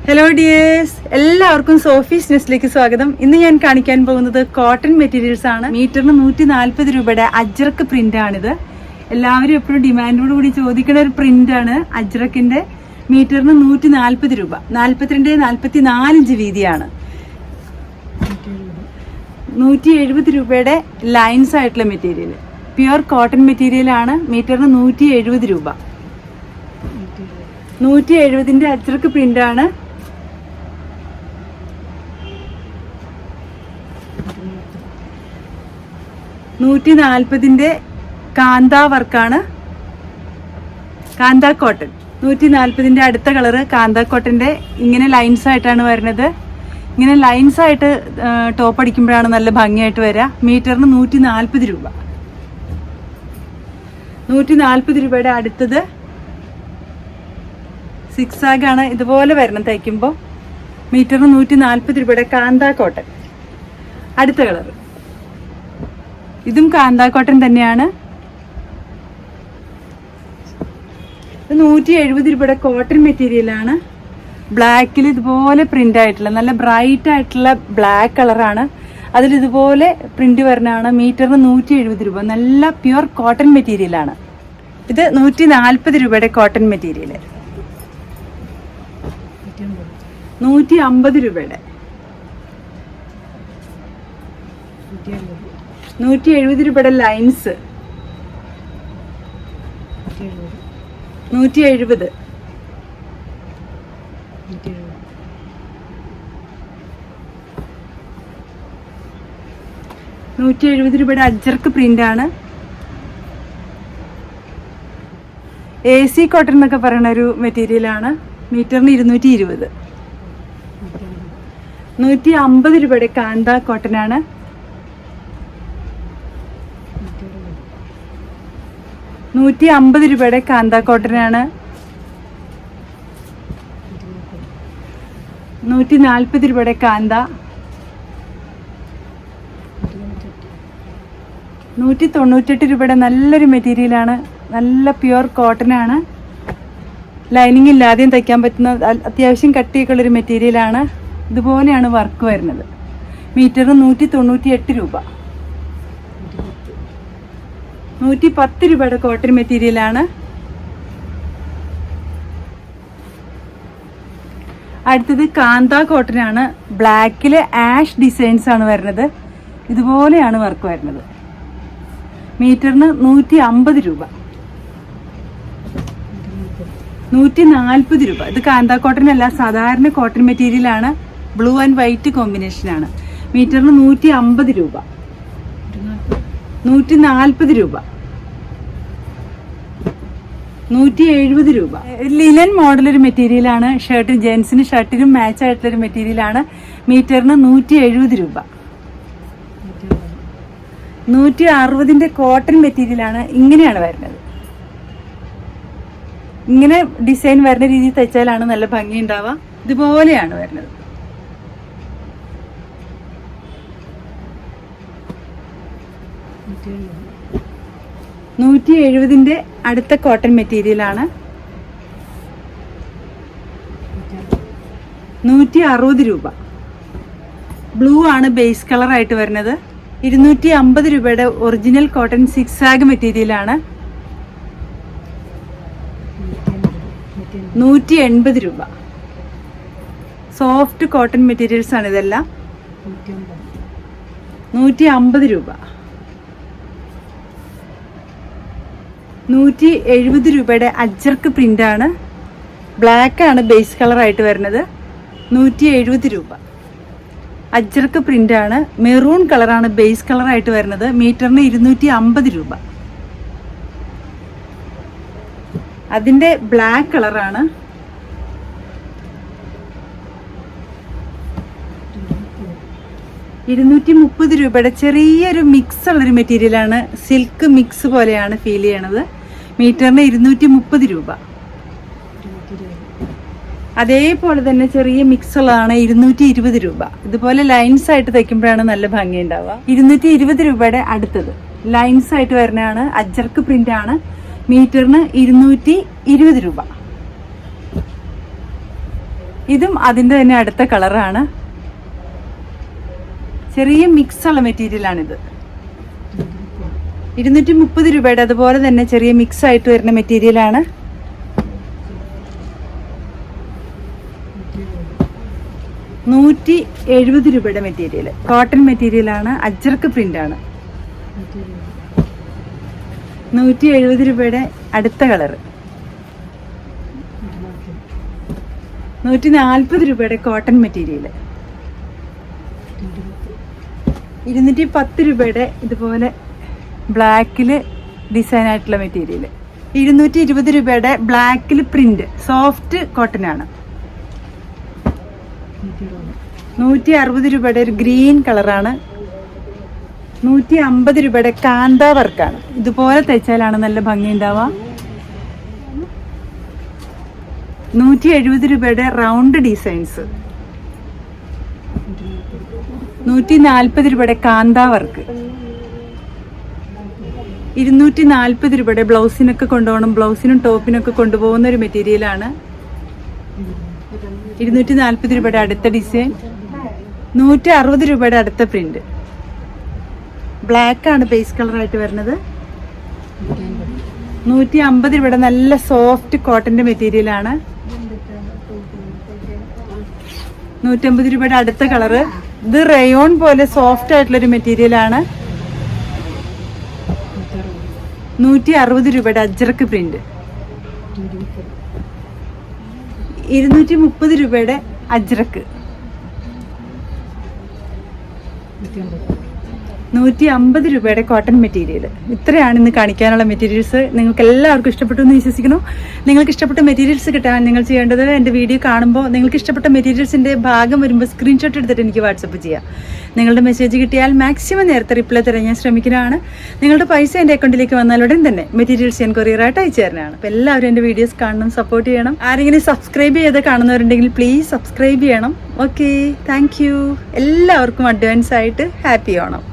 Hello dears, എല്ലാവർക്കും Sophie's നെസ്റ്റിലേക്ക് സ്വാഗതം. ഇന്ന് ഞാൻ കാണിക്കാൻ പോകുന്നത് കോട്ടൺ മെറ്റീരിയൽസ് ആണ്. മീറ്ററിന് 140 രൂപയുടെ അജ്രക്ക് പ്രിന്റ് ആണിത്. എല്ലാവരും എപ്പോഴും ഡിമാൻഡോട് കൂടി ചോദിക്കുന്ന ഒരു പ്രിന്റ് ആണ് അജ്രക്കിന്റെ. മീറ്ററിന് 140 രൂപ, 42-44 ഇഞ്ച് വീതിയാണ്. 170 രൂപയുടെ ലൈൻസ് ആയിട്ടുള്ള മെറ്റീരിയൽ, പ്യുർ കോട്ടൺ മെറ്റീരിയൽ ആണ്. മീറ്ററിന് 170 രൂപ. 170 അജ്രക്ക് പ്രിന്റ് ആണ്. കാന്ത വർക്കാണ്, കാന്ത കോട്ടൺ. 140 അടുത്ത കളറ് കാന്ത കോട്ടന്റെ ഇങ്ങനെ ലൈൻസ് ആയിട്ടാണ് വരുന്നത്. ഇങ്ങനെ ലൈൻസ് ആയിട്ട് ടോപ്പ് അടിക്കുമ്പോഴാണ് നല്ല ഭംഗിയായിട്ട് വരിക. മീറ്ററിന് 140 രൂപ. 140 രൂപയുടെ അടുത്തത് സിക്സ് ആഗാണ്, ഇതുപോലെ വരണം തയ്ക്കുമ്പോൾ. മീറ്ററിന് 140 രൂപയുടെ കാന്ത കോട്ടൺ. അടുത്ത കളർ ഇതും കാന്ത കോട്ടൺ തന്നെയാണ്. 170 രൂപയുടെ കോട്ടൺ മെറ്റീരിയൽ ആണ്. ബ്ലാക്കിൽ ഇതുപോലെ പ്രിന്റ് ആയിട്ടുള്ള നല്ല ബ്രൈറ്റ് ആയിട്ടുള്ള ബ്ലാക്ക് കളറാണ്. അതിൽ ഇതുപോലെ പ്രിന്റ് വരുന്നതാണ്. മീറ്ററിന് 170 രൂപ. നല്ല പ്യുർ കോട്ടൺ മെറ്റീരിയൽ ആണ്. ഇത് 140 രൂപയുടെ കോട്ടൺ മെറ്റീരിയൽ. 150 രൂപയുടെ, 170 രൂപയുടെ ലൈൻസ്. 170. 170 രൂപയുടെ അജ്രക്ക് പ്രിന്റ് ആണ്. AC കോട്ടൺ എന്നൊക്കെ പറയുന്ന ഒരു മെറ്റീരിയൽ ആണ്. മീറ്ററിന് 220. 150 രൂപയുടെ കാന്ത കോട്ടൺ ആണ്. 150 രൂപയുടെ കാന്ത കോട്ടൺ ആണ്. 140 രൂപയുടെ കാന്ത. 198 രൂപയുടെ നല്ലൊരു മെറ്റീരിയലാണ്. നല്ല പ്യുർ കോട്ടൺ ആണ്. ലൈനിങ് ഇല്ലാതെയും തയ്ക്കാൻ പറ്റുന്ന അത്യാവശ്യം കട്ടിയൊക്കെ ഉള്ളൊരു മെറ്റീരിയലാണ്. ഇതുപോലെയാണ് വർക്ക് വരുന്നത്. മീറ്ററിന് 198 രൂപ. 110 രൂപയുടെ കോട്ടൺ മെറ്റീരിയൽ ആണ്. അടുത്തത് കാന്ത കോട്ടൺ ആണ്. ബ്ലാക്കില് ആഷ് ഡിസൈൻസ് ആണ് വരുന്നത്. ഇതുപോലെയാണ് വർക്ക് വരുന്നത്. മീറ്ററിന് 150 രൂപ. 140 രൂപ. ഇത് കാന്ത കോട്ടൺ അല്ല, സാധാരണ കോട്ടൺ മെറ്റീരിയൽ ആണ്. ബ്ലൂ ആൻഡ് വൈറ്റ് കോമ്പിനേഷൻ ആണ്. മീറ്ററിന് 150 രൂപ. 140 രൂപ. 170 രൂപ. ലിനൻ മോഡൽ ഒരു മെറ്റീരിയൽ ആണ്. ഷർട്ട്, ജെൻസിന് ഷർട്ടിനും മാച്ച് ആയിട്ടുള്ള ഒരു മെറ്റീരിയൽ ആണ്. മീറ്ററിന് 170 രൂപ. 160 കോട്ടൺ മെറ്റീരിയൽ ആണ്. ഇങ്ങനെയാണ് വരുന്നത്. ഇങ്ങനെ ഡിസൈൻ വരുന്ന രീതിയിൽ തയ്ച്ചാലാണ് നല്ല ഭംഗി ഉണ്ടാവുക. ഇതുപോലെയാണ് വരുന്നത്. 170 അടുത്ത കോട്ടൺ മെറ്റീരിയൽ ആണ്. 160 രൂപ. ബ്ലൂ ആണ് ബേസ് കളർ ആയിട്ട് വരുന്നത്. 250 രൂപയുടെ ഒറിജിനൽ കോട്ടൺ സിക്സ് ആഗ് മെറ്റീരിയൽ ആണ്. 180 രൂപ. സോഫ്റ്റ് കോട്ടൺ മെറ്റീരിയൽസ് ആണ് ഇതെല്ലാം. 150 രൂപ. 170 രൂപയുടെ അജ്രക്ക് പ്രിന്റ് ആണ്. ബ്ലാക്ക് ആണ് ബേസ് കളർ ആയിട്ട് വരുന്നത്. 170 രൂപ. അജ്രക്ക് പ്രിന്റ് ആണ്. മെറൂൺ കളറാണ് ബേസ് കളർ ആയിട്ട് വരുന്നത്. മീറ്ററിന് 250 രൂപ. അതിന്റെ ബ്ലാക്ക് കളറാണ്. 230 രൂപയുടെ ചെറിയൊരു മിക്സ് ഉള്ളൊരു മെറ്റീരിയൽ ആണ്. സിൽക്ക് മിക്സ് പോലെയാണ് ഫീൽ ചെയ്യണത്. മീറ്ററിന് 230 രൂപ. അതേപോലെ തന്നെ ചെറിയ മിക്സ് ഉള്ളതാണ് 220 രൂപ. ഇതുപോലെ ലൈൻസ് ആയിട്ട് തയ്ക്കുമ്പോഴാണ് നല്ല ഭംഗി ഉണ്ടാവുക. 220 രൂപയുടെ അടുത്തത് ലൈൻസ് ആയിട്ട് വരുന്നതാണ്. അജ്രക്ക് പ്രിന്റ് ആണ്. മീറ്ററിന് 220 രൂപ. ഇതും അതിൻ്റെ തന്നെ അടുത്ത കളറാണ്. ചെറിയ മിക്സ് ഉള്ള മെറ്റീരിയലാണിത്. 230 രൂപയുടെ അതുപോലെ തന്നെ ചെറിയ മിക്സ് ആയിട്ട് വരുന്ന മെറ്റീരിയലാണ്. ₹170 മെറ്റീരിയൽ, കോട്ടൺ മെറ്റീരിയലാണ്, അജ്രക്ക് പ്രിന്റ് ആണ്. 170 രൂപയുടെ അടുത്ത കളറ്. 140 രൂപയുടെ കോട്ടൺ മെറ്റീരിയൽ. 210 രൂപയുടെ ഇതുപോലെ ബ്ലാക്കിൽ ഡിസൈൻ ആയിട്ടുള്ള മെറ്റീരിയൽ. 220 രൂപയുടെ ബ്ലാക്കിൽ പ്രിന്റ്, സോഫ്റ്റ് കോട്ടൺ ആണ്. 160 രൂപയുടെ ഒരു ഗ്രീൻ കളറാണ്. 150 രൂപയുടെ കാന്ത വർക്കാണ്. ഇതുപോലെ തയ്ച്ചാലാണ് നല്ല ഭംഗി ഉണ്ടാവുക. 170 രൂപയുടെ റൗണ്ട് ഡിസൈൻസ്. 140 രൂപയുടെ കാന്ത വർക്ക്. 240 രൂപയുടെ ബ്ലൗസിനൊക്കെ കൊണ്ടുപോകണം, ബ്ലൗസിനും ടോപ്പിനൊക്കെ കൊണ്ടുപോകുന്ന ഒരു മെറ്റീരിയലാണ്. 240 രൂപയുടെ അടുത്ത ഡിസൈൻ. 160 രൂപയുടെ അടുത്ത പ്രിന്റ്. ബ്ലാക്ക് ആണ് ബേസ് കളറായിട്ട് വരുന്നത്. 150 രൂപയുടെ നല്ല സോഫ്റ്റ് കോട്ടന്റെ മെറ്റീരിയലാണ്. 150 രൂപയുടെ അടുത്ത കളറ്. ഇത് റയോൺ പോലെ സോഫ്റ്റ് ആയിട്ടുള്ളൊരു മെറ്റീരിയലാണ്. 160 രൂപയുടെ അജ്രക്ക് പ്രിന്റ്. 230 രൂപയുടെ അജ്രക്ക്. 150 രൂപയുടെ കോട്ടൺ മെറ്റീരിയൽ. ഇത്രയാണ് ഇന്ന് കാണിക്കാനുള്ള മെറ്റീരിയൽസ്. നിങ്ങൾക്ക് എല്ലാവർക്കും ഇഷ്ടപ്പെട്ടു എന്ന് വിശ്വസിക്കുന്നു. നിങ്ങൾക്ക് ഇഷ്ടപ്പെട്ട മെറ്റീരിയൽസ് കിട്ടാൻ നിങ്ങൾ ചെയ്യേണ്ടത്, എൻ്റെ വീഡിയോ കാണുമ്പോൾ നിങ്ങൾക്ക് ഇഷ്ടപ്പെട്ട മെറ്റീരിയൽസിൻ്റെ ഭാഗം വരുമ്പോൾ സ്ക്രീൻഷോട്ട് എടുത്തിട്ട് എനിക്ക് വാട്സപ്പ് ചെയ്യാം. നിങ്ങളുടെ മെസ്സേജ് കിട്ടിയാൽ മാക്സിമം നേരത്തെ റിപ്ലൈ തരാൻ ഞാൻ ശ്രമിക്കുന്നതാണ്. നിങ്ങളുടെ പൈസ എൻ്റെ അക്കൗണ്ടിലേക്ക് വന്നാൽ ഉടൻ തന്നെ മെറ്റീരിയൽസ് ഞാൻ കൊറിയറായിട്ട് അയച്ചു തരുന്നതാണ്. അപ്പോൾ എല്ലാവരും എൻ്റെ വീഡിയോസ് കാണണം, സപ്പോർട്ട് ചെയ്യണം. ആരെങ്കിലും സബ്സ്ക്രൈബ് ചെയ്ത് കാണുന്നവരുണ്ടെങ്കിൽ പ്ലീസ് സബ്സ്ക്രൈബ് ചെയ്യണം. Okay, thank you. എല്ലാവർക്കും അഡ്വാൻസ് ആയിട്ട് ഹാപ്പി ഓണം.